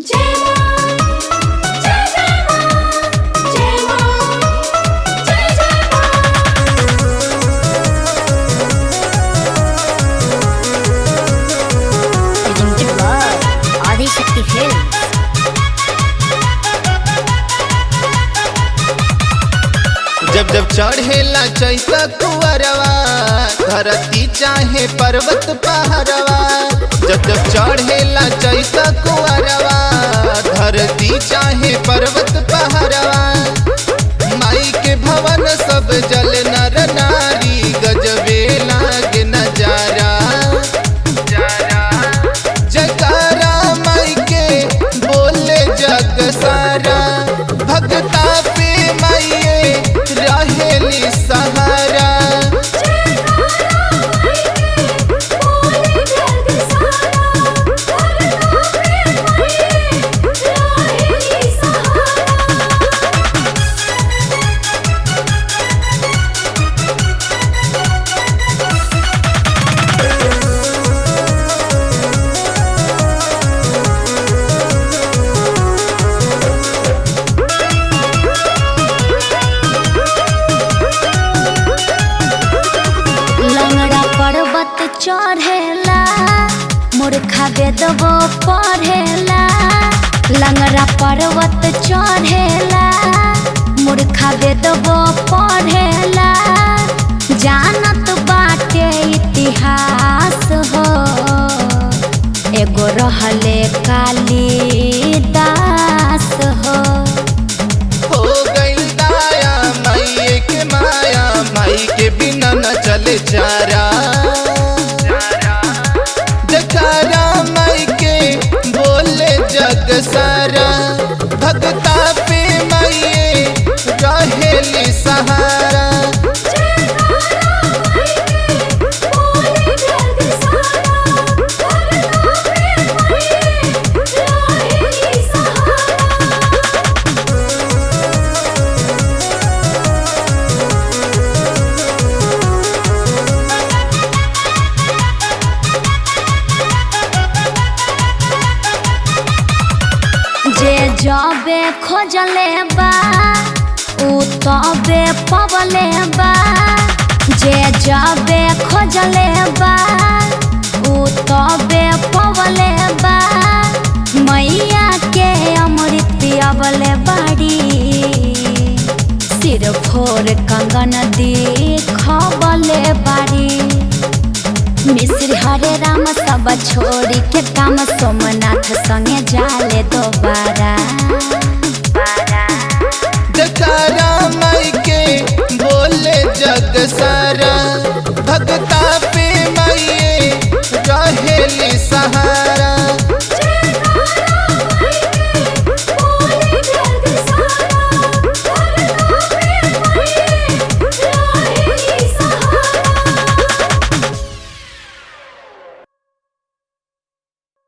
जय मां जय जय मां जय मां जय जय presented by Adi Shakti Films. जब जब चढ़ेला चैता कुंवरवा धरती चाहे पर्वत पहाड़वा। जब जब चढ़ेला चैता कुंवरवा धरती चाहे पर्वत पहाड़वा। माई के भवन सब जल नर नारी गजबे लागे नजारा। जयकारा माई के बोले जग सारा। भगता पे माइये रहेली सहारा। लंगड़ा पर्वत चढ़ेला मूर्खा वेदवो पढ़ेला। लंगड़ा पर्वत चढ़ेला मूर्खा वेदवो पढ़ेला। जानत बाटे इतिहास हो एगो रहले कालिदास हो। हो गइल दाया माई के माया। माई के बिना न चले चारा। जयकारा माई के बोले जग सारा। भगता पे माइये रहेली सहारा। जे जबे खोजले बा उ तबे पवले बा। जे जबे खोजले बा उ तबे पवले बा। मैया के अमृत पियावले बाड़ी सिर फोर कंगन दिखवले बाड़ी। मिश्र हरे राम सब छोड़ी के काम सोमनाथ संगे जाले दोबारा। जयकारा माई के बोले जग सारा। भगता पे माइये रहेली सहारा।